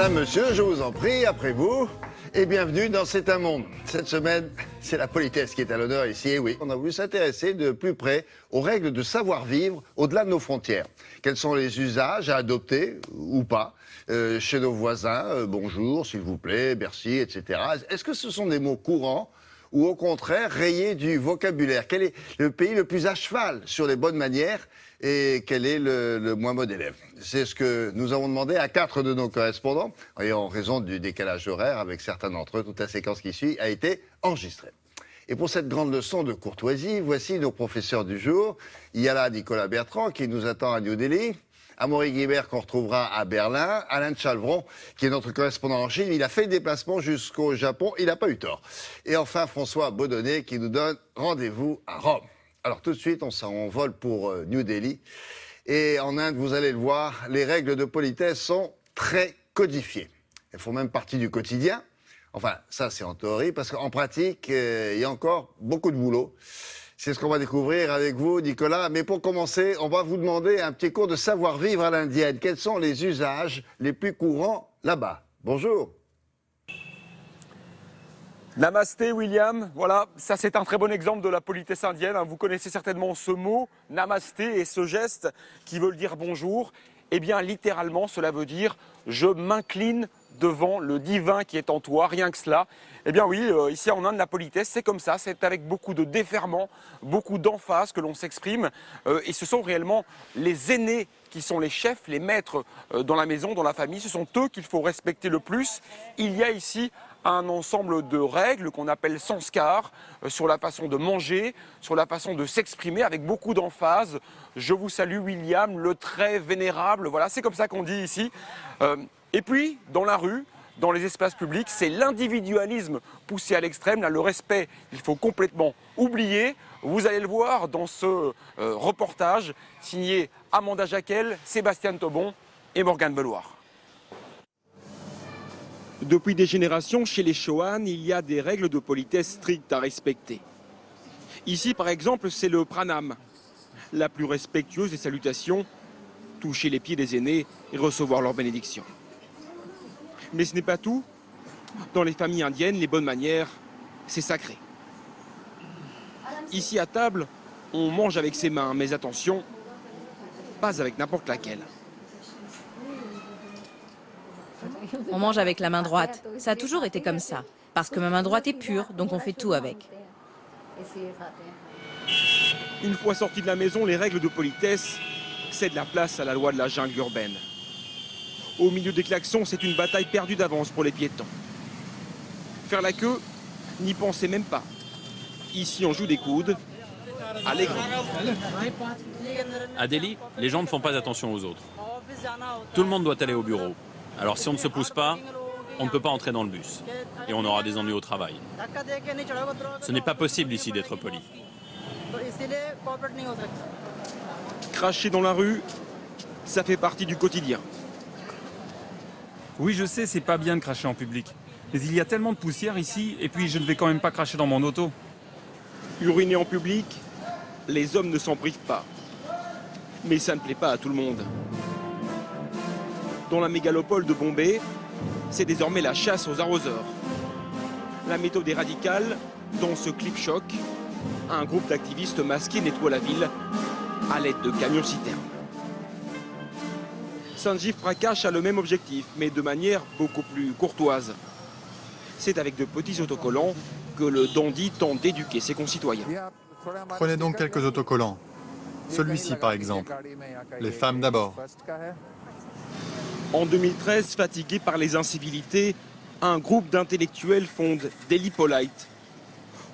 Madame, monsieur, je vous en prie, après vous, et bienvenue dans C'est un monde. Cette semaine, c'est la politesse qui est à l'honneur ici, et oui, on a voulu s'intéresser de plus près aux règles de savoir-vivre au-delà de nos frontières. Quels sont les usages à adopter, ou pas, chez nos voisins, bonjour, s'il vous plaît, merci, etc. Est-ce que ce sont des mots courants ou au contraire rayés du vocabulaire? Quel est le pays le plus à cheval sur les bonnes manières et quel est le moins bon élève? C'est ce que nous avons demandé à 4 de nos correspondants, et en raison du décalage horaire avec certains d'entre eux, toute la séquence qui suit a été enregistrée. Et pour cette grande leçon de courtoisie, voici nos professeurs du jour. Il y a là Nicolas Bertrand qui nous attend à New Delhi, Amaury Guibert qu'on retrouvera à Berlin, Alain Chalvron qui est notre correspondant en Chine. Il a fait le déplacement jusqu'au Japon, il n'a pas eu tort. Et enfin François Baudonnet qui nous donne rendez-vous à Rome. Alors tout de suite, on s'envole pour New Delhi. Et en Inde, vous allez le voir, les règles de politesse sont très codifiées. Elles font même partie du quotidien. Enfin, ça c'est en théorie, parce qu'en pratique, il y a encore beaucoup de boulot. C'est ce qu'on va découvrir avec vous, Nicolas. Mais pour commencer, on va vous demander un petit cours de savoir-vivre à l'indienne. Quels sont les usages les plus courants là-bas? Bonjour. Namasté, William. Voilà, ça c'est un très bon exemple de la politesse indienne. Vous connaissez certainement ce mot, namasté, et ce geste qui veut dire bonjour. Eh bien, littéralement, cela veut dire « je m'incline devant le divin qui est en toi », rien que cela. Eh bien oui, ici en Inde, la politesse, c'est comme ça, c'est avec beaucoup de déferment, beaucoup d'emphase que l'on s'exprime. Et ce sont réellement les aînés qui sont les chefs, les maîtres dans la maison, dans la famille. Ce sont eux qu'il faut respecter le plus. Il y a ici un ensemble de règles qu'on appelle sanskar, sur la façon de manger, sur la façon de s'exprimer avec beaucoup d'emphase. Je vous salue William, le très vénérable, voilà, c'est comme ça qu'on dit ici. Et puis, dans la rue, dans les espaces publics, c'est l'individualisme poussé à l'extrême. Là, le respect, il faut complètement oublier. Vous allez le voir dans ce reportage signé Amanda Jacquel, Sébastien Tobon et Morgane Beloir. Depuis des générations, chez les Chauhanes, il y a des règles de politesse strictes à respecter. Ici, par exemple, c'est le pranam, la plus respectueuse des salutations, toucher les pieds des aînés et recevoir leur bénédiction. Mais ce n'est pas tout. Dans les familles indiennes, les bonnes manières, c'est sacré. Ici, à table, on mange avec ses mains, mais attention, pas avec n'importe laquelle. On mange avec la main droite. Ça a toujours été comme ça. Parce que ma main droite est pure, donc on fait tout avec. Une fois sortis de la maison, les règles de politesse cèdent la place à la loi de la jungle urbaine. Au milieu des klaxons, c'est une bataille perdue d'avance pour les piétons. Faire la queue, n'y pensez même pas. Ici, on joue des coudes. Allègrement. À Delhi, les gens ne font pas attention aux autres. Tout le monde doit aller au bureau. Alors si on ne se pousse pas, on ne peut pas entrer dans le bus. Et on aura des ennuis au travail. Ce n'est pas possible ici d'être poli. Cracher dans la rue, ça fait partie du quotidien. Oui, je sais, c'est pas bien de cracher en public. Mais il y a tellement de poussière ici, et puis je ne vais quand même pas cracher dans mon auto. Uriner en public, les hommes ne s'en privent pas. Mais ça ne plaît pas à tout le monde. Dans la mégalopole de Bombay, c'est désormais la chasse aux arroseurs. La méthode est radicale. Dans ce clip choc, un groupe d'activistes masqués nettoie la ville à l'aide de camions-citernes. Sanjeev Prakash a le même objectif, mais de manière beaucoup plus courtoise. C'est avec de petits autocollants que le dandy tente d'éduquer ses concitoyens. Prenez donc quelques autocollants. Celui-ci, par exemple. Les femmes d'abord. En 2013, fatigué par les incivilités, un groupe d'intellectuels fonde Delhi Polite.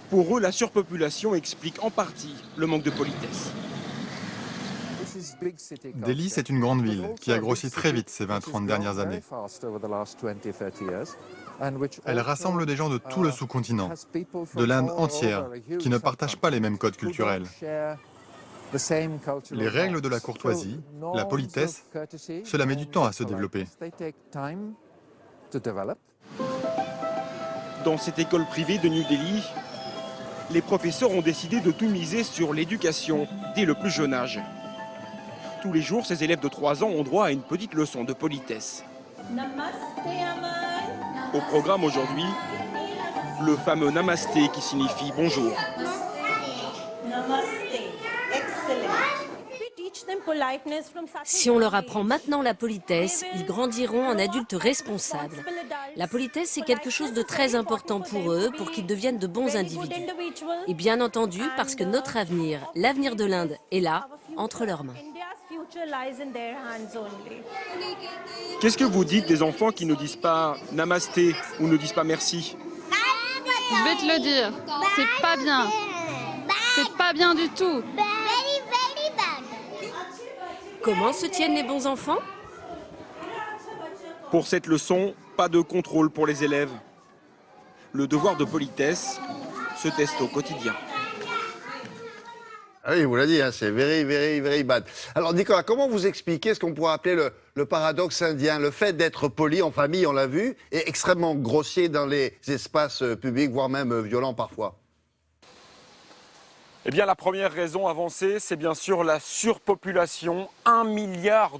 Pour eux, la surpopulation explique en partie le manque de politesse. Delhi, c'est une grande ville qui a grossi très vite ces 20-30 dernières années. Elle rassemble des gens de tout le sous-continent, de l'Inde entière, qui ne partagent pas les mêmes codes culturels. Les règles de la courtoisie, la politesse, cela met du temps à se développer. Dans cette école privée de New Delhi, les professeurs ont décidé de tout miser sur l'éducation dès le plus jeune âge. Tous les jours, ces élèves de 3 ans ont droit à une petite leçon de politesse. Au programme aujourd'hui, le fameux namasté qui signifie bonjour. Si on leur apprend maintenant la politesse, ils grandiront en adultes responsables. La politesse, c'est quelque chose de très important pour eux, pour qu'ils deviennent de bons individus. Et bien entendu, parce que notre avenir, l'avenir de l'Inde, est là, entre leurs mains. Qu'est-ce que vous dites des enfants qui ne disent pas namasté ou ne disent pas merci? Je vais te le dire, c'est pas bien. C'est pas bien du tout. Comment se tiennent les bons enfants? Pour cette leçon, pas de contrôle pour les élèves. Le devoir de politesse se teste au quotidien. Ah oui, vous l'avez dit, hein, c'est very, very, very bad. Alors Nicolas, comment vous expliquez ce qu'on pourrait appeler le paradoxe indien? Le fait d'être poli en famille, on l'a vu, et extrêmement grossier dans les espaces publics, voire même violent parfois. Eh bien, la première raison avancée, c'est bien sûr la surpopulation. 1,2 milliard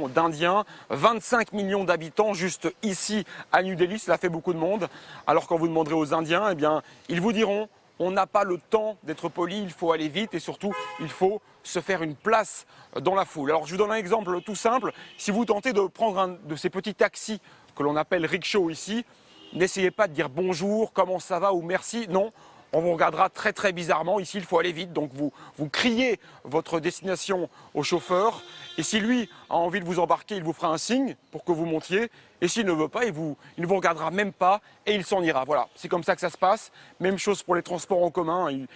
d'Indiens, 25 millions d'habitants juste ici à New Delhi, cela fait beaucoup de monde. Alors quand vous demanderez aux Indiens, eh bien, ils vous diront on n'a pas le temps d'être poli, il faut aller vite et surtout, il faut se faire une place dans la foule. Alors je vous donne un exemple tout simple. Si vous tentez de prendre un de ces petits taxis que l'on appelle rickshaw ici, n'essayez pas de dire bonjour, comment ça va ou merci, non. On vous regardera très très bizarrement. Ici, il faut aller vite. Donc vous criez votre destination au chauffeur. Et si lui a envie de vous embarquer, il vous fera un signe pour que vous montiez. Et s'il ne veut pas, il ne vous regardera même pas et il s'en ira. Voilà, c'est comme ça que ça se passe. Même chose pour les transports en commun. Il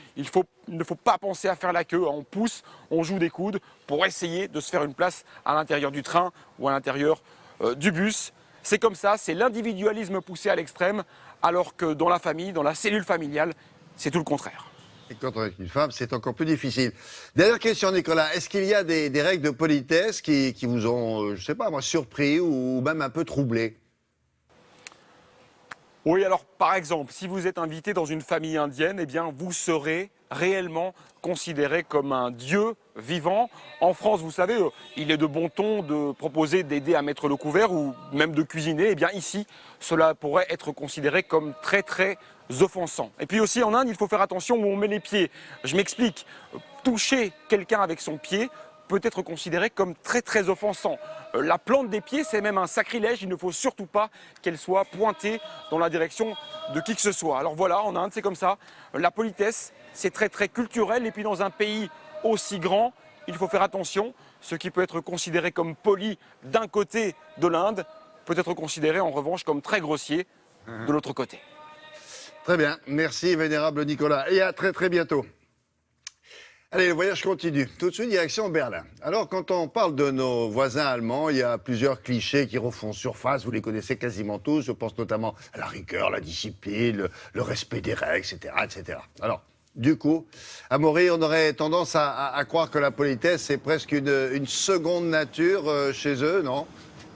ne faut pas penser à faire la queue. On pousse, on joue des coudes pour essayer de se faire une place à l'intérieur du train ou à l'intérieur du bus. C'est comme ça, c'est l'individualisme poussé à l'extrême, alors que dans la famille, dans la cellule familiale, c'est tout le contraire. Et quand on est une femme, c'est encore plus difficile. Dernière question, Nicolas. Est-ce qu'il y a des règles de politesse qui vous ont, je sais pas moi, surpris ou même un peu troublé? Oui, alors par exemple, si vous êtes invité dans une famille indienne, eh bien vous serez réellement considéré comme un dieu vivant. En France, vous savez, il est de bon ton de proposer d'aider à mettre le couvert ou même de cuisiner. Eh bien ici, cela pourrait être considéré comme très très offensant. Et puis aussi en Inde, il faut faire attention où on met les pieds. Je m'explique, toucher quelqu'un avec son pied peut être considéré comme très très offensant. La plante des pieds, c'est même un sacrilège, il ne faut surtout pas qu'elle soit pointée dans la direction de qui que ce soit. Alors voilà, en Inde, c'est comme ça. La politesse, c'est très très culturel, et puis dans un pays aussi grand, il faut faire attention. Ce qui peut être considéré comme poli d'un côté de l'Inde peut être considéré en revanche comme très grossier de l'autre côté. Très bien, merci vénérable Nicolas, et à très très bientôt. Allez, le voyage continue. Tout de suite, direction Berlin. Alors, quand on parle de nos voisins allemands, il y a plusieurs clichés qui refont surface. Vous les connaissez quasiment tous. Je pense notamment à la rigueur, la discipline, le respect des règles, etc., etc. Alors, du coup, Amaury, on aurait tendance à croire que la politesse, c'est presque une seconde nature chez eux, non?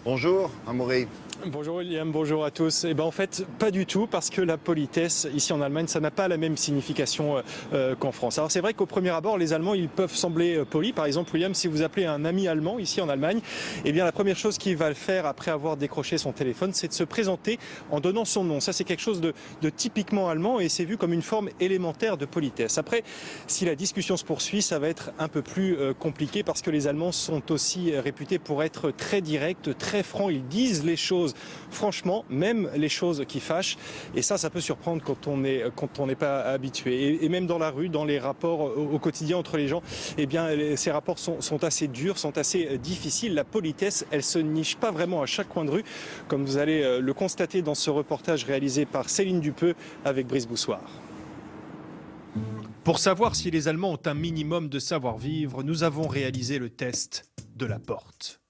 Bonjour, Amaury. Bonjour William, bonjour à tous. Eh ben en fait, pas du tout, parce que la politesse, ici en Allemagne, ça n'a pas la même signification qu'en France. Alors c'est vrai qu'au premier abord, les Allemands, ils peuvent sembler polis. Par exemple, William, si vous appelez un ami allemand ici en Allemagne, eh bien la première chose qu'il va faire après avoir décroché son téléphone, c'est de se présenter en donnant son nom. Ça, c'est quelque chose de typiquement allemand et c'est vu comme une forme élémentaire de politesse. Après, si la discussion se poursuit, ça va être un peu plus compliqué, parce que les Allemands sont aussi réputés pour être très directs, très francs. Ils disent les choses franchement, même les choses qui fâchent, et ça peut surprendre quand on n'est pas habitué. Et même dans la rue, dans les rapports au quotidien entre les gens, eh bien ces rapports sont assez durs, sont assez difficiles. La politesse, elle se niche pas vraiment à chaque coin de rue, comme vous allez le constater dans ce reportage réalisé par Céline Dupeux avec Brice Boussoir. Pour savoir si les Allemands ont un minimum de savoir-vivre, nous avons réalisé le test de la porte.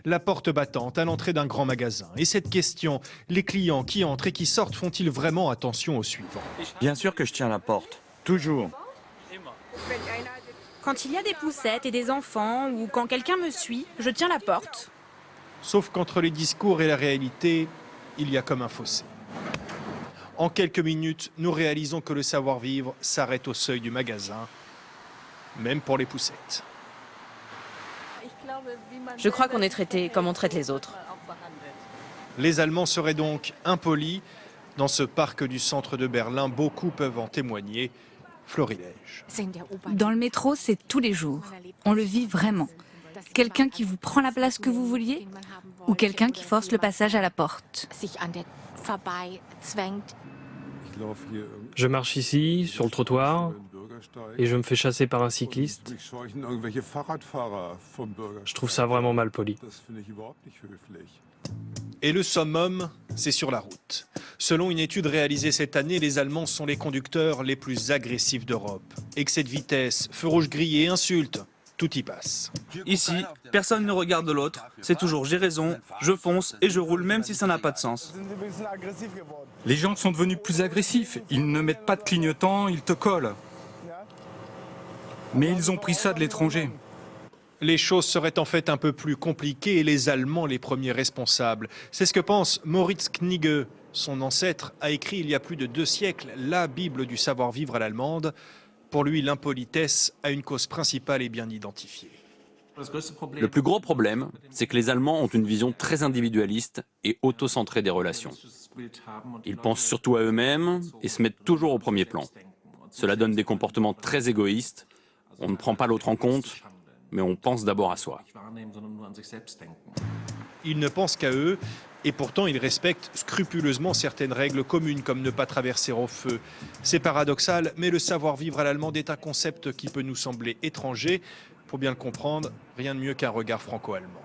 La porte battante à l'entrée d'un grand magasin. Et cette question, les clients qui entrent et qui sortent font-ils vraiment attention au suivant? Bien sûr que je tiens la porte, toujours. Quand il y a des poussettes et des enfants, ou quand quelqu'un me suit, je tiens la porte. Sauf qu'entre les discours et la réalité, il y a comme un fossé. En quelques minutes, nous réalisons que le savoir-vivre s'arrête au seuil du magasin, même pour les poussettes. Je crois qu'on est traité comme on traite les autres. Les Allemands seraient donc impolis. Dans ce parc du centre de Berlin, beaucoup peuvent en témoigner. Florilège. Dans le métro, c'est tous les jours. On le vit vraiment. Quelqu'un qui vous prend la place que vous vouliez ou quelqu'un qui force le passage à la porte. Je marche ici, sur le trottoir, et je me fais chasser par un cycliste. Je trouve ça vraiment mal poli. Et le summum, c'est sur la route. Selon une étude réalisée cette année, les Allemands sont les conducteurs les plus agressifs d'Europe. Excès de vitesse, feux rouges grillés, insultes, tout y passe. Ici, personne ne regarde l'autre. C'est toujours j'ai raison, je fonce et je roule même si ça n'a pas de sens. Les gens sont devenus plus agressifs. Ils ne mettent pas de clignotant, ils te collent. Mais ils ont pris ça de l'étranger. Les choses seraient en fait un peu plus compliquées et les Allemands les premiers responsables. C'est ce que pense Moritz Knigge. Son ancêtre a écrit il y a plus de 2 siècles la Bible du savoir-vivre à l'allemande. Pour lui, l'impolitesse a une cause principale et bien identifiée. Le plus gros problème, c'est que les Allemands ont une vision très individualiste et auto-centrée des relations. Ils pensent surtout à eux-mêmes et se mettent toujours au premier plan. Cela donne des comportements très égoïstes. On ne prend pas l'autre en compte, mais on pense d'abord à soi. Ils ne pensent qu'à eux, et pourtant ils respectent scrupuleusement certaines règles communes, comme ne pas traverser au feu. C'est paradoxal, mais le savoir-vivre à l'allemande est un concept qui peut nous sembler étranger. Pour bien le comprendre, rien de mieux qu'un regard franco-allemand.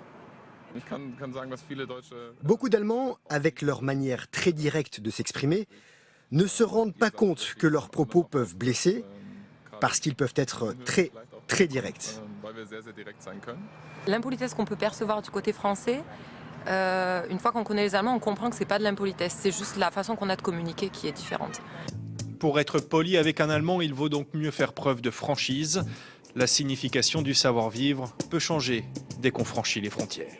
Beaucoup d'Allemands, avec leur manière très directe de s'exprimer, ne se rendent pas compte que leurs propos peuvent blesser, parce qu'ils peuvent être très directs. L'impolitesse qu'on peut percevoir du côté français, une fois qu'on connaît les Allemands, on comprend que c'est pas de l'impolitesse, c'est juste la façon qu'on a de communiquer qui est différente. Pour être poli avec un Allemand, il vaut donc mieux faire preuve de franchise. La signification du savoir-vivre peut changer dès qu'on franchit les frontières.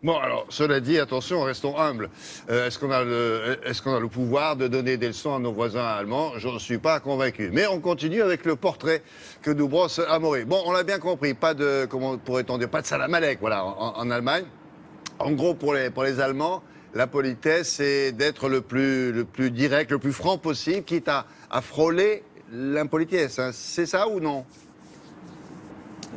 Bon, alors, cela dit, attention, restons humbles. Est-ce qu'on a le pouvoir de donner des leçons à nos voisins allemands? Je ne suis pas convaincu. Mais on continue avec le portrait que nous brosse Amaury. Bon, on l'a bien compris, pas de, comment pourrait-on dire, pas de salam alek, voilà, en Allemagne. En gros, pour les Allemands, la politesse, c'est d'être le plus direct, le plus franc possible, quitte à frôler l'impolitesse. Hein. C'est ça ou non?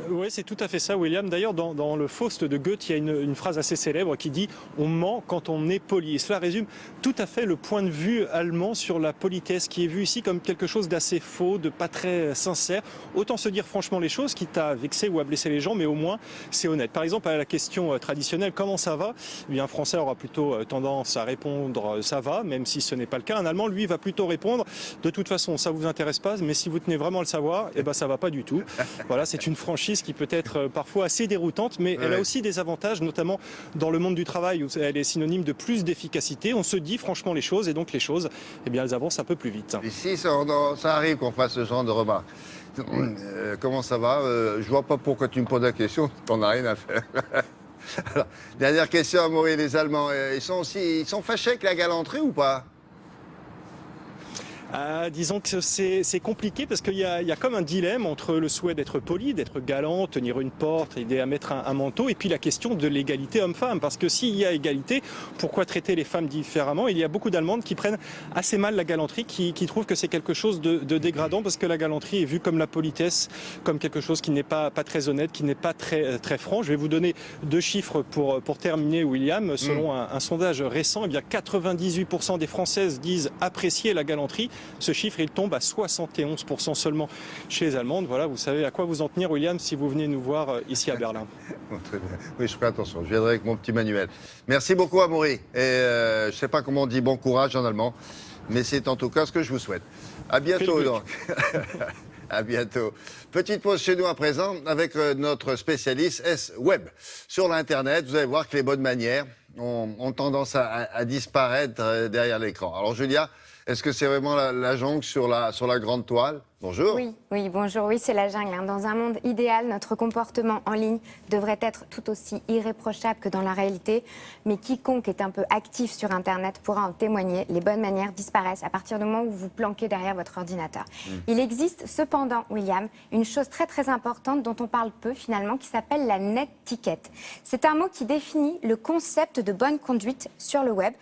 Oui, c'est tout à fait ça, William. D'ailleurs, dans le Faust de Goethe, il y a une phrase assez célèbre qui dit « On ment quand on est poli ». Et cela résume tout à fait le point de vue allemand sur la politesse, qui est vu ici comme quelque chose d'assez faux, de pas très sincère. Autant se dire franchement les choses, quitte à vexer ou à blesser les gens, mais au moins c'est honnête. Par exemple, à la question traditionnelle « Comment ça va ?», eh bien, un Français aura plutôt tendance à répondre « Ça va », même si ce n'est pas le cas. Un Allemand, lui, va plutôt répondre « De toute façon, ça vous intéresse pas, mais si vous tenez vraiment à le savoir, eh ben, ça va pas du tout ». Voilà, c'est une franchise qui peut être parfois assez déroutante, mais elle a aussi des avantages, notamment dans le monde du travail où elle est synonyme de plus d'efficacité. On se dit franchement les choses et donc les choses, eh bien, elles avancent un peu plus vite. Ici, ça arrive qu'on fasse ce genre de remarques. Comment ça va? Je vois pas pourquoi tu me poses la question, t'en as rien à faire. Alors, dernière question à Amaury, les Allemands, ils sont fâchés avec la galanterie ou pas? Disons que c'est compliqué parce qu'il y a comme un dilemme entre le souhait d'être poli, d'être galant, tenir une porte, aider à mettre un manteau, et puis la question de l'égalité homme-femme. Parce que s'il y a égalité, pourquoi traiter les femmes différemment? Il y a beaucoup d'Allemandes qui prennent assez mal la galanterie, qui trouvent que c'est quelque chose de dégradant, parce que la galanterie est vue comme la politesse, comme quelque chose qui n'est pas très honnête, qui n'est pas très franc. Je vais vous donner 2 chiffres pour terminer, William. Selon un sondage récent, eh bien 98% des Françaises disent apprécier la galanterie. Ce chiffre, il tombe à 71% seulement chez les Allemandes. Voilà, vous savez à quoi vous en tenir, William, si vous venez nous voir ici à Berlin. Très bien. Oui, je ferai attention. Je viendrai avec mon petit manuel. Merci beaucoup, Amaury. Et je ne sais pas comment on dit bon courage en allemand, mais c'est en tout cas ce que je vous souhaite. À bientôt, donc. À bientôt. Petite pause chez nous à présent avec notre spécialiste S-Web. Sur l'Internet, vous allez voir que les bonnes manières ont tendance à disparaître derrière l'écran. Alors, Julia, Est-ce que c'est vraiment la jungle sur la grande toile? Bonjour. Oui, bonjour. Oui, c'est la jungle. Dans un monde idéal, notre comportement en ligne devrait être tout aussi irréprochable que dans la réalité. Mais quiconque est un peu actif sur Internet pourra en témoigner. Les bonnes manières disparaissent à partir du moment où vous vous planquez derrière votre ordinateur. Il existe cependant, William, une chose très très importante dont on parle peu finalement, qui s'appelle la netiquette. C'est un mot qui définit le concept de bonne conduite sur le web.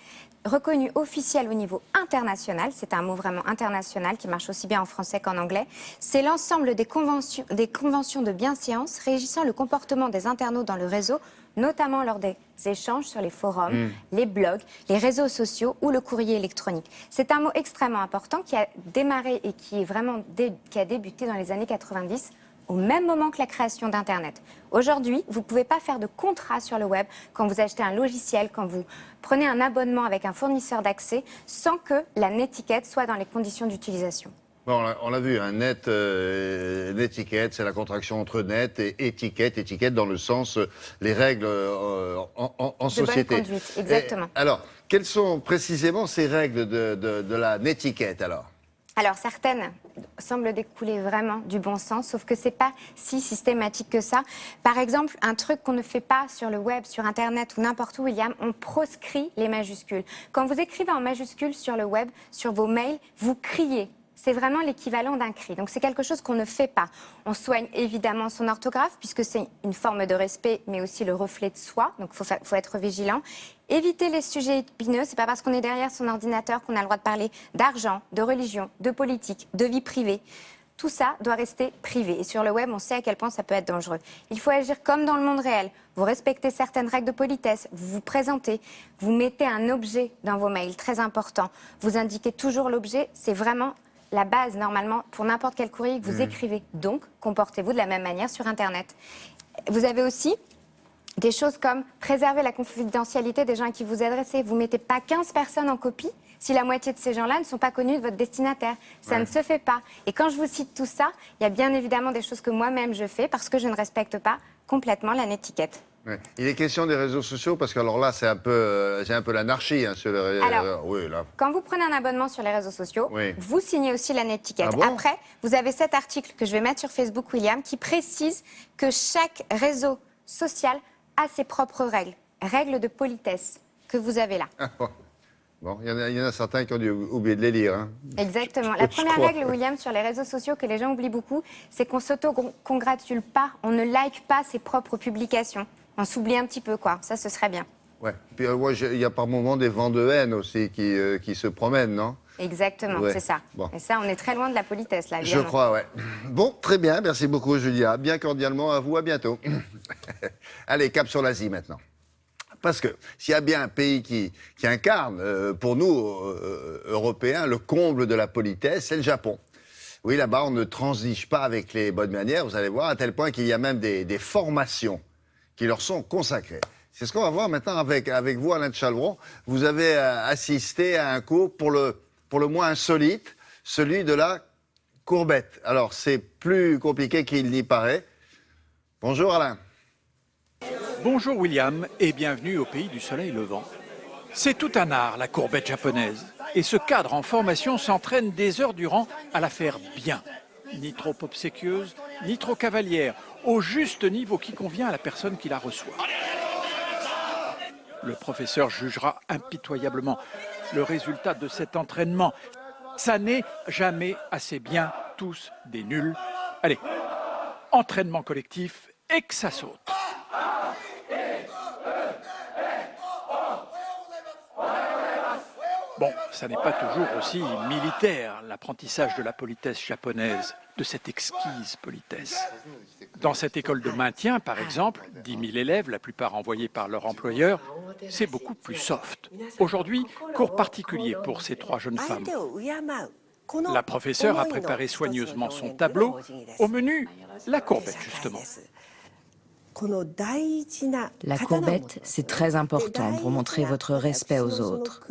Reconnu officiel au niveau international, c'est un mot vraiment international qui marche aussi bien en français qu'en anglais. C'est l'ensemble des conventions de bienséance régissant le comportement des internautes dans le réseau, notamment lors des échanges sur les forums, les blogs, les réseaux sociaux ou le courrier électronique. C'est un mot extrêmement important qui a démarré et qui a débuté dans les années 90. Au même moment que la création d'Internet. Aujourd'hui, vous ne pouvez pas faire de contrat sur le web quand vous achetez un logiciel, quand vous prenez un abonnement avec un fournisseur d'accès, sans que la netiquette soit dans les conditions d'utilisation. Bon, on l'a vu, un netiquette, c'est la contraction entre net et étiquette. Étiquette dans le sens, les règles en société. Bonne conduite, exactement. Alors, quelles sont précisément ces règles de la netiquette alors? Alors, certaines semblent découler vraiment du bon sens, sauf que ce n'est pas si systématique que ça. Par exemple, un truc qu'on ne fait pas sur le web, sur Internet ou n'importe où, William, on proscrit les majuscules. Quand vous écrivez en majuscules sur le web, sur vos mails, vous criez. C'est vraiment l'équivalent d'un cri. Donc c'est quelque chose qu'on ne fait pas. On soigne évidemment son orthographe puisque c'est une forme de respect, mais aussi le reflet de soi. Donc il faut être vigilant. Éviter les sujets épineux. C'est pas parce qu'on est derrière son ordinateur qu'on a le droit de parler d'argent, de religion, de politique, de vie privée. Tout ça doit rester privé. Et sur le web, on sait à quel point ça peut être dangereux. Il faut agir comme dans le monde réel. Vous respectez certaines règles de politesse, vous vous présentez, vous mettez un objet dans vos mails, très important. Vous indiquez toujours l'objet. C'est vraiment la base, normalement, pour n'importe quel courrier que vous écrivez. Donc, comportez-vous de la même manière sur Internet. Vous avez aussi des choses comme préserver la confidentialité des gens à qui vous adressez. Vous ne mettez pas 15 personnes en copie si la moitié de ces gens-là ne sont pas connus de votre destinataire. Ça ne se fait pas. Et quand je vous cite tout ça, il y a bien évidemment des choses que moi-même je fais parce que je ne respecte pas complètement la netiquette. Ouais. Il est question des réseaux sociaux parce que alors là c'est un peu l'anarchie sur les réseaux. Alors, quand vous prenez un abonnement sur les réseaux sociaux, vous signez aussi la netiquette. Ah bon? Après, vous avez cet article que je vais mettre sur Facebook, William, qui précise que chaque réseau social a ses propres règles de politesse que vous avez là. Bon, il y en a certains qui ont dû oublier de les lire. Hein. Exactement. La première règle, William, sur les réseaux sociaux que les gens oublient beaucoup, c'est qu'on ne s'auto-congratule pas, on ne like pas ses propres publications. On s'oublie un petit peu, quoi. Ça, ce serait bien. Ouais. Puis il y a par moments des vents de haine aussi qui se promènent, non? Exactement, c'est ça. Bon. Et ça, on est très loin de la politesse, là, Je évidemment. crois, ouais. Bon, très bien. Merci beaucoup, Julia. Bien cordialement à vous. À bientôt. Allez, cap sur l'Asie maintenant. Parce que s'il y a bien un pays qui incarne, pour nous, Européens, le comble de la politesse, c'est le Japon. Oui, là-bas, on ne transige pas avec les bonnes manières, vous allez voir, à tel point qu'il y a même des formations qui leur sont consacrées. C'est ce qu'on va voir maintenant avec vous, Alain de Chalbron. Vous avez assisté à un cours pour le moins insolite, celui de la courbette. Alors, c'est plus compliqué qu'il n'y paraît. Bonjour, Alain. Bonjour William et bienvenue au pays du soleil levant. C'est tout un art, la courbette japonaise. Et ce cadre en formation s'entraîne des heures durant à la faire bien. Ni trop obséquieuse, ni trop cavalière, au juste niveau qui convient à la personne qui la reçoit. Le professeur jugera impitoyablement le résultat de cet entraînement. Ça n'est jamais assez bien, tous des nuls. Allez, entraînement collectif et que ça saute. Bon, ça n'est pas toujours aussi militaire, l'apprentissage de la politesse japonaise, de cette exquise politesse. Dans cette école de maintien, par exemple, 10 000 élèves, la plupart envoyés par leur employeur, c'est beaucoup plus soft. Aujourd'hui, cours particulier pour ces 3 jeunes femmes. La professeure a préparé soigneusement son tableau. Au menu, la courbette, justement. La courbette, c'est très important pour montrer votre respect aux autres.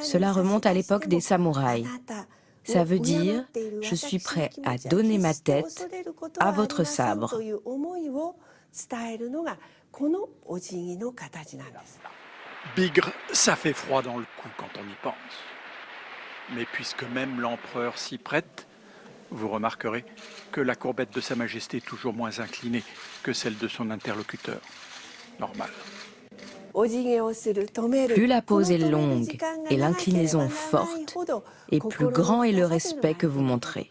Cela remonte à l'époque des samouraïs. Ça veut dire « je suis prêt à donner ma tête à votre sabre ». Bigre, ça fait froid dans le cou quand on y pense. Mais puisque même l'empereur s'y prête, vous remarquerez que la courbette de Sa Majesté est toujours moins inclinée que celle de son interlocuteur. Normal. Plus la pose est longue et l'inclinaison forte, et plus grand est le respect que vous montrez.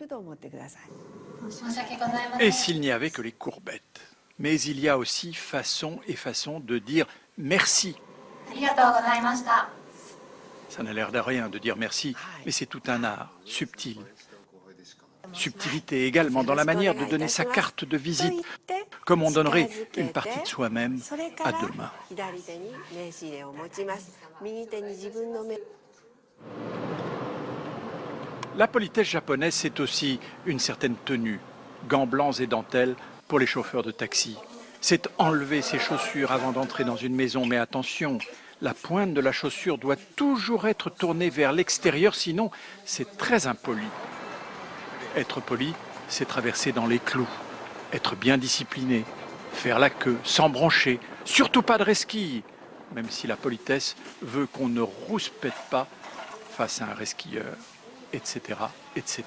Et s'il n'y avait que les courbettes? Mais il y a aussi façon et façon de dire merci. Ça n'a l'air de rien de dire merci, mais c'est tout un art, subtil. Subtilité également dans la manière de donner sa carte de visite, comme on donnerait une partie de soi-même à deux mains. La politesse japonaise, c'est aussi une certaine tenue, gants blancs et dentelles pour les chauffeurs de taxi. C'est enlever ses chaussures avant d'entrer dans une maison, mais attention, la pointe de la chaussure doit toujours être tournée vers l'extérieur, sinon c'est très impoli. Être poli, c'est traverser dans les clous, être bien discipliné, faire la queue, s'embrancher, surtout pas de resquille, même si la politesse veut qu'on ne rouspète pas face à un resquilleur, etc., etc.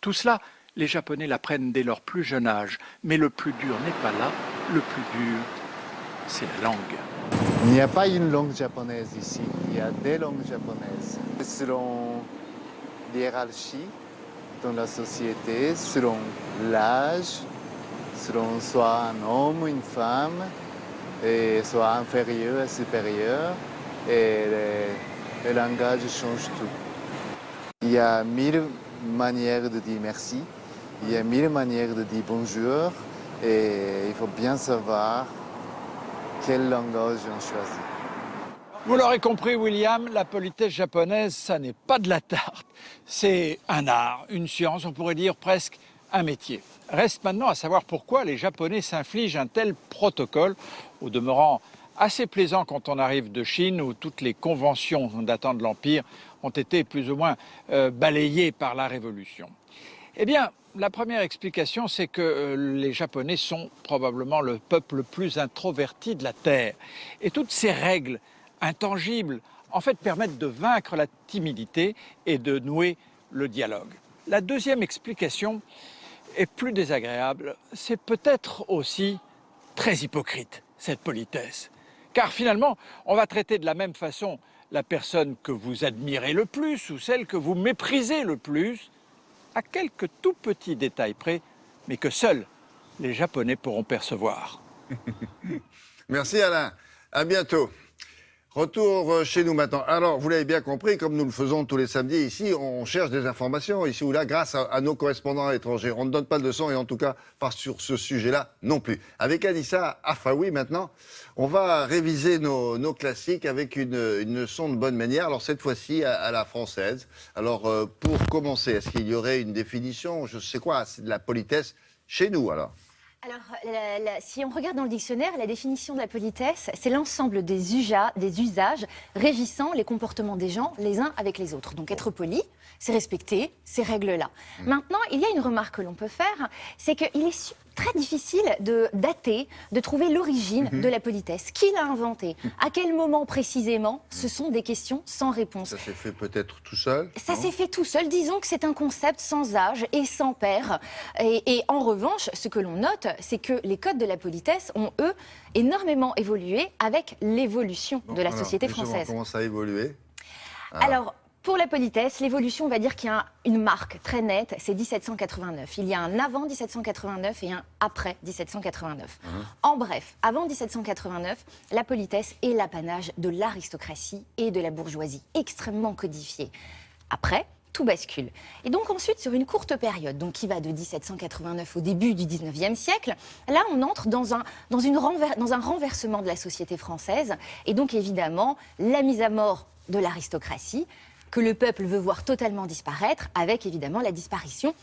Tout cela, les Japonais l'apprennent dès leur plus jeune âge, mais le plus dur n'est pas là, le plus dur, c'est la langue. Il n'y a pas une langue japonaise ici, il y a des langues japonaises. Selon l'hiérarchie dans la société, selon l'âge, selon soit un homme ou une femme, et soit inférieur et supérieur, et le langage change tout. Il y a 1000 manières de dire merci, il y a 1000 manières de dire bonjour, et il faut bien savoir quel langage on choisit. Vous l'aurez compris, William, la politesse japonaise, ça n'est pas de la tarte. C'est un art, une science, on pourrait dire presque un métier. Reste maintenant à savoir pourquoi les Japonais s'infligent un tel protocole, au demeurant assez plaisant quand on arrive de Chine, où toutes les conventions datant de l'Empire ont été plus ou moins balayées par la Révolution. Eh bien, la première explication, c'est que les Japonais sont probablement le peuple le plus introverti de la Terre. Et toutes ces règles intangibles, en fait, permettent de vaincre la timidité et de nouer le dialogue. La deuxième explication est plus désagréable. C'est peut-être aussi très hypocrite, cette politesse. Car finalement, on va traiter de la même façon la personne que vous admirez le plus ou celle que vous méprisez le plus, à quelques tout petits détails près, mais que seuls les Japonais pourront percevoir. Merci Alain, à bientôt. Retour chez nous maintenant. Alors, vous l'avez bien compris, comme nous le faisons tous les samedis ici, on cherche des informations ici ou là grâce à nos correspondants étrangers. On ne donne pas de leçons et en tout cas pas sur ce sujet-là non plus. Avec Anissa Afaoui maintenant, on va réviser nos classiques avec une leçon de bonne manière. Alors cette fois-ci à la française. Alors pour commencer, est-ce qu'il y aurait une définition, je sais quoi, c'est de la politesse chez nous alors? Alors, si on regarde dans le dictionnaire, la définition de la politesse, c'est l'ensemble des usages régissant les comportements des gens les uns avec les autres. Donc être poli, c'est respecter ces règles-là. Maintenant, il y a une remarque que l'on peut faire, c'est qu'il est très difficile de dater, de trouver l'origine de la politesse. Qui l'a inventée? À quel moment précisément? Ce sont des questions sans réponse. Ça s'est fait peut-être tout seul? Ça s'est fait tout seul. Disons que c'est un concept sans âge et sans père. Et en revanche, ce que l'on note, c'est que les codes de la politesse ont, eux, énormément évolué avec l'évolution de la société française. Comment ça a évolué? Alors, pour la politesse, l'évolution, on va dire qu'il y a une marque très nette, c'est 1789. Il y a un avant 1789 et un après 1789. En bref, avant 1789, la politesse est l'apanage de l'aristocratie et de la bourgeoisie, extrêmement codifiée. Après, tout bascule. Et donc ensuite, sur une courte période, donc qui va de 1789 au début du 19e siècle, là on entre dans un renversement de la société française, et donc évidemment la mise à mort de l'aristocratie, que le peuple veut voir totalement disparaître, avec évidemment la disparition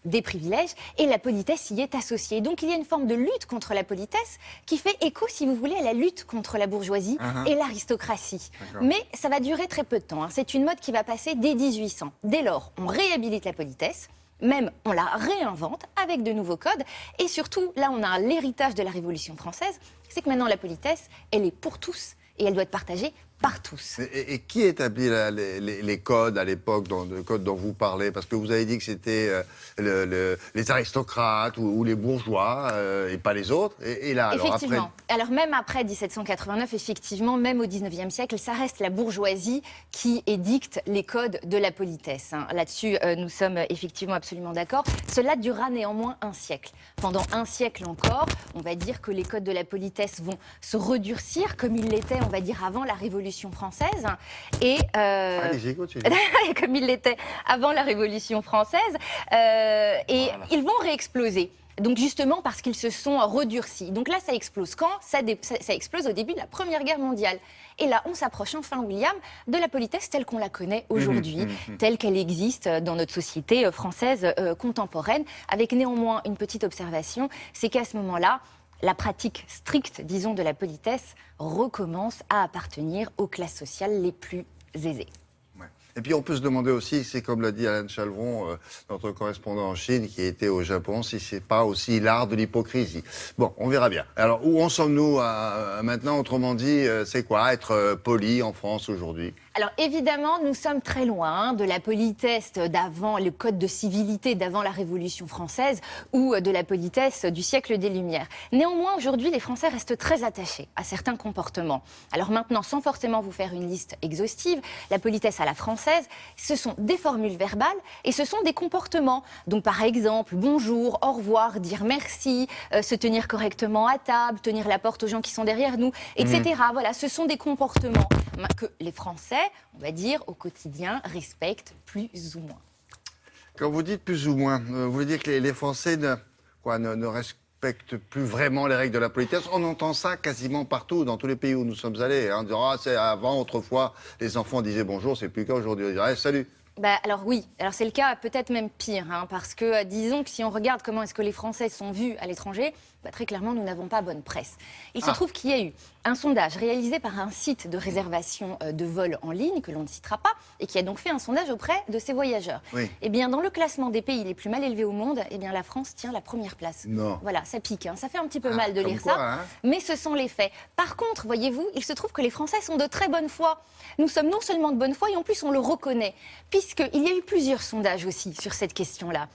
des privilèges, et la politesse y est associée. Donc il y a une forme de lutte contre la politesse qui fait écho, si vous voulez, à la lutte contre la bourgeoisie et l'aristocratie. Mais ça va durer très peu de temps. C'est une mode qui va passer dès 1800. Dès lors, on réhabilite la politesse, même on la réinvente avec de nouveaux codes, et surtout, là on a l'héritage de la Révolution française, c'est que maintenant la politesse, elle est pour tous, et elle doit être partagée par tous. Et qui établit les codes à l'époque, le code dont vous parlez? Parce que vous avez dit que c'était les aristocrates ou les bourgeois et pas les autres. Et là, Effectivement. Alors même après 1789, effectivement, même au 19e siècle, ça reste la bourgeoisie qui édicte les codes de la politesse. Là-dessus, nous sommes effectivement absolument d'accord. Cela durera néanmoins un siècle. Pendant un siècle encore, on va dire que les codes de la politesse vont se redurcir comme ils l'étaient, on va dire, avant la Révolution française. Et comme ils l'étaient avant la Révolution française. Et ils vont réexploser. Donc justement parce qu'ils se sont redurcis. Donc là, ça explose quand? Ça explose au début de la Première Guerre mondiale. Et là, on s'approche enfin, William, de la politesse telle qu'on la connaît aujourd'hui, telle qu'elle existe dans notre société française contemporaine, avec néanmoins une petite observation, c'est qu'à ce moment-là, la pratique stricte, disons, de la politesse recommence à appartenir aux classes sociales les plus aisées. Et puis on peut se demander aussi, c'est comme l'a dit Alain Chalvron, notre correspondant en Chine qui était au Japon, si c'est pas aussi l'art de l'hypocrisie. Bon, on verra bien. Alors où en sommes-nous maintenant? Autrement dit, c'est quoi être poli en France aujourd'hui? Alors évidemment, nous sommes très loin de la politesse d'avant, le code de civilité d'avant la Révolution française ou de la politesse du siècle des Lumières. Néanmoins, aujourd'hui, les Français restent très attachés à certains comportements. Alors maintenant, sans forcément vous faire une liste exhaustive, la politesse à la française, ce sont des formules verbales et ce sont des comportements. Donc par exemple, bonjour, au revoir, dire merci, se tenir correctement à table, tenir la porte aux gens qui sont derrière nous, etc. Voilà, ce sont des comportements que les Français, on va dire, au quotidien, respectent plus ou moins. Quand vous dites plus ou moins, vous voulez dire que les Français ne respectent plus vraiment les règles de la politesse? On entend ça quasiment partout, dans tous les pays où nous sommes allés. On dira, c'est avant, autrefois, les enfants disaient bonjour, c'est plus le cas aujourd'hui. On dirait salut. Alors oui, alors c'est le cas peut-être même pire, parce que disons que si on regarde comment est-ce que les Français sont vus à l'étranger, très clairement nous n'avons pas bonne presse. Il se trouve qu'il y a eu un sondage réalisé par un site de réservation de vols en ligne, que l'on ne citera pas, et qui a donc fait un sondage auprès de ces voyageurs. Oui. Eh bien dans le classement des pays les plus mal élevés au monde, eh bien la France tient la première place. Non. Voilà, ça pique, ça fait un petit peu mal de lire ça, mais ce sont les faits. Par contre, voyez-vous, il se trouve que les Français sont de très bonne foi. Nous sommes non seulement de bonne foi, et en plus on le reconnaît, puisqu'il y a eu plusieurs sondages aussi sur cette question-là.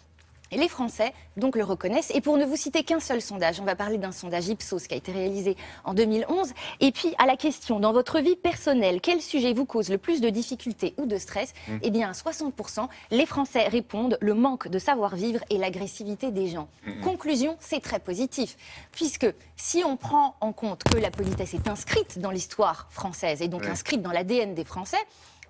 Et les Français, donc, le reconnaissent. Et pour ne vous citer qu'un seul sondage, on va parler d'un sondage Ipsos qui a été réalisé en 2011. Et puis, à la question, dans votre vie personnelle, quel sujet vous cause le plus de difficultés ou de stress? Eh bien, à 60%, les Français répondent le manque de savoir-vivre et l'agressivité des gens. Conclusion, c'est très positif. Puisque si on prend en compte que la politesse est inscrite dans l'histoire française et donc inscrite dans l'ADN des Français,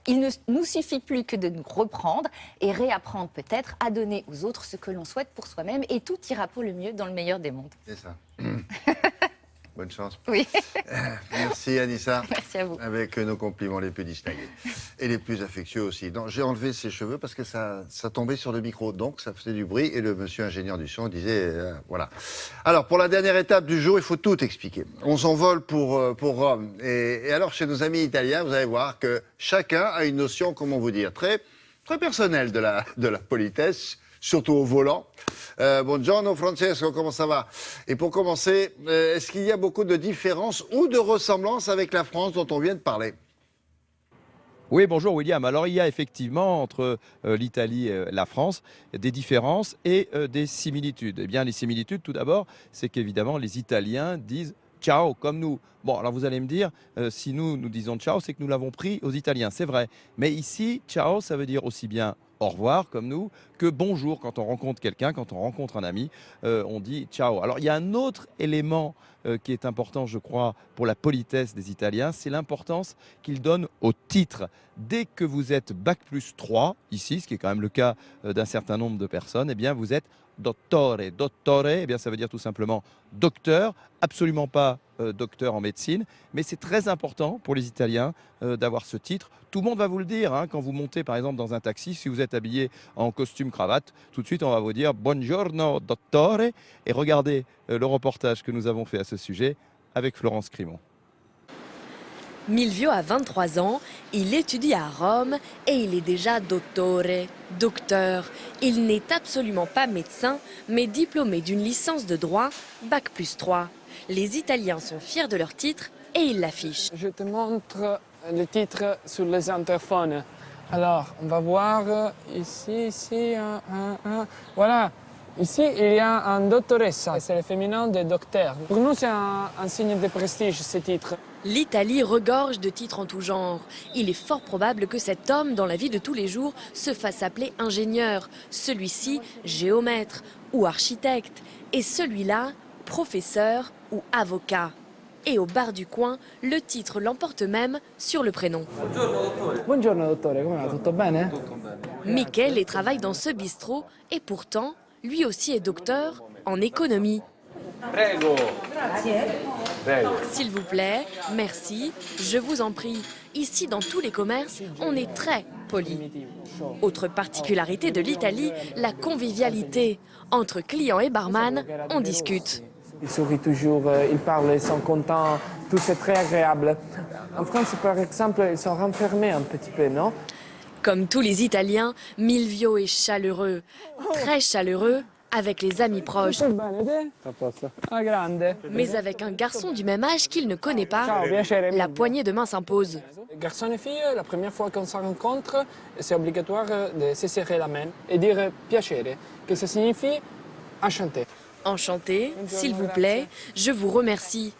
il ne nous suffit plus que de nous reprendre et réapprendre peut-être à donner aux autres ce que l'on souhaite pour soi-même et tout ira pour le mieux dans le meilleur des mondes. C'est ça. Bonne chance. Oui. Merci Anissa. Merci à vous. Avec nos compliments les plus distingués. Et les plus affectueux aussi. J'ai enlevé ses cheveux parce que ça tombait sur le micro, donc ça faisait du bruit. Et le monsieur ingénieur du son disait, voilà. Alors, pour la dernière étape du jour, il faut tout expliquer. On s'envole pour Rome. Et alors, chez nos amis italiens, vous allez voir que chacun a une notion, comment vous dire, très personnelle de la politesse, surtout au volant. Buongiorno Francesco, comment ça va? Et pour commencer, est-ce qu'il y a beaucoup de différences ou de ressemblances avec la France dont on vient de parler? Oui, bonjour William. Alors il y a effectivement entre l'Italie et la France des différences et des similitudes. Eh bien les similitudes tout d'abord, c'est qu'évidemment les Italiens disent ciao comme nous. Bon, alors vous allez me dire, si nous disons ciao, c'est que nous l'avons pris aux Italiens, c'est vrai. Mais ici, ciao, ça veut dire aussi bien au revoir comme nous, que bonjour quand on rencontre quelqu'un, quand on rencontre un ami, on dit ciao. Alors il y a un autre élément qui est important, je crois, pour la politesse des Italiens, c'est l'importance qu'ils donnent au titre. Dès que vous êtes Bac+3, ici, ce qui est quand même le cas d'un certain nombre de personnes, eh bien vous êtes dottore. Dottore, eh bien ça veut dire tout simplement docteur, absolument pas docteur en médecine, mais c'est très important pour les Italiens d'avoir ce titre. Tout le monde va vous le dire, quand vous montez par exemple dans un taxi, si vous êtes habillé en costume cravate, tout de suite on va vous dire buongiorno dottore. Et regardez le reportage que nous avons fait à ce sujet avec Florence Crimon. Milvio a 23 ans, il étudie à Rome et il est déjà dottore, docteur. Il n'est absolument pas médecin, mais diplômé d'une licence de droit, Bac+3. Les Italiens sont fiers de leur titre et ils l'affichent. Je te montre le titre sur les interphones. Alors, on va voir ici, voilà. Ici, il y a un dottoressa, c'est le féminin de docteur. Pour nous, c'est un signe de prestige, ce titre. L'Italie regorge de titres en tout genre. Il est fort probable que cet homme, dans la vie de tous les jours, se fasse appeler ingénieur, celui-ci géomètre ou architecte, et celui-là professeur ou avocat. Et au bar du coin, le titre l'emporte même sur le prénom. Buongiorno dottore, come va? Tutto bene? Michele travaille dans ce bistrot et pourtant, lui aussi est docteur en économie. Prego. S'il vous plaît, merci, je vous en prie. Ici, dans tous les commerces, on est très poli. Autre particularité de l'Italie, la convivialité. Entre clients et barman, on discute. Ils sourient toujours, ils parlent, ils sont contents, tout c'est très agréable. En France, par exemple, ils sont renfermés un petit peu, non? Comme tous les Italiens, Milvio est chaleureux, très chaleureux avec les amis proches. Mais avec un garçon du même âge qu'il ne connaît pas, la poignée de main s'impose. Garçon et fille, la première fois qu'on se rencontre, c'est obligatoire de se serrer la main et dire piacere, que ça signifie enchanté. Enchanté, s'il vous plaît, je vous remercie.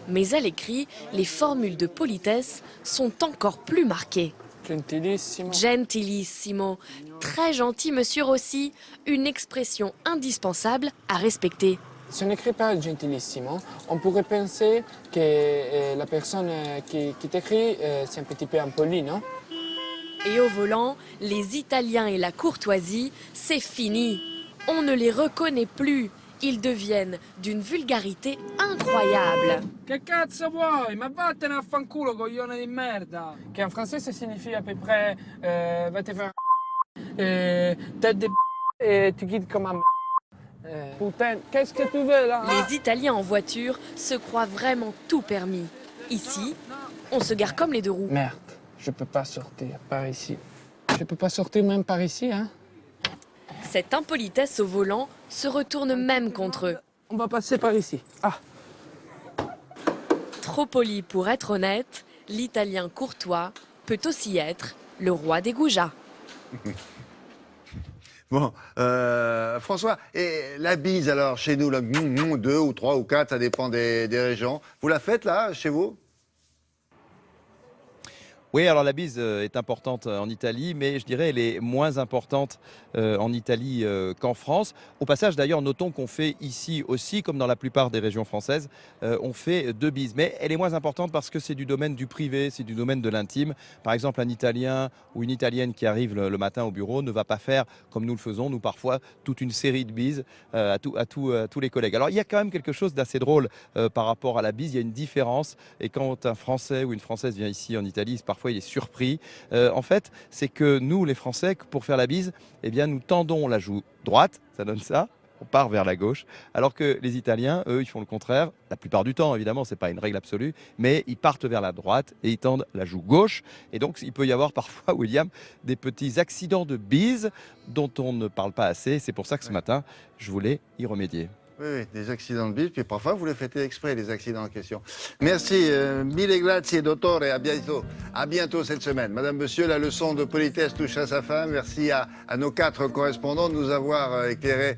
Mais à l'écrit, les formules de politesse sont encore plus marquées. Gentilissimo. Gentilissimo. Très gentil, monsieur Rossi. Une expression indispensable à respecter. Si on n'écrit pas gentilissimo, on pourrait penser que la personne qui t'écrit, c'est un petit peu impoli, non? Et au volant, les Italiens et la courtoisie, c'est fini. On ne les reconnaît plus. Ils deviennent d'une vulgarité incroyable. Che cazzo vuoi? Ma vattene a fanculo, coglione di merda! Che en français, ça signifie à peu près va te faire tête de et tu guides comme un putain, qu'est-ce que tu veux là? Les Italiens en voiture se croient vraiment tout permis. Ici, on se gare comme les deux roues. Merde, je peux pas sortir par ici. Je peux pas sortir même par ici, hein? Cette impolitesse au volant se retourne même contre eux. On va passer par ici. Ah. Trop poli pour être honnête, l'Italien courtois peut aussi être le roi des goujats. Bon, François, et la bise alors, chez nous, là, 2 ou 3 ou 4, ça dépend des régions. Vous la faites là, chez vous? Oui, alors la bise est importante en Italie, mais je dirais elle est moins importante en Italie qu'en France. Au passage, d'ailleurs, notons qu'on fait ici aussi, comme dans la plupart des régions françaises, on fait 2 bises. Mais elle est moins importante parce que c'est du domaine du privé, c'est du domaine de l'intime. Par exemple, un Italien ou une Italienne qui arrive le matin au bureau ne va pas faire, comme nous le faisons, nous parfois, toute une série de bises à tous les collègues. Alors, il y a quand même quelque chose d'assez drôle par rapport à la bise. Il y a une différence. Et quand un Français ou une Française vient ici en Italie, parfois il est surpris. En fait, c'est que nous, les Français, pour faire la bise, eh bien, nous tendons la joue droite, ça donne ça, on part vers la gauche, alors que les Italiens, eux, ils font le contraire. La plupart du temps, évidemment, c'est pas une règle absolue, mais ils partent vers la droite et ils tendent la joue gauche. Et donc, il peut y avoir parfois, William, des petits accidents de bise dont on ne parle pas assez. C'est pour ça que ce matin, je voulais y remédier. Oui, des accidents de bise, puis parfois vous les faites exprès, les accidents en question. Merci, mille grazie, dottore, à bientôt. À bientôt cette semaine. Madame, monsieur, la leçon de politesse touche à sa fin. Merci à nos 4 correspondants de nous avoir éclairés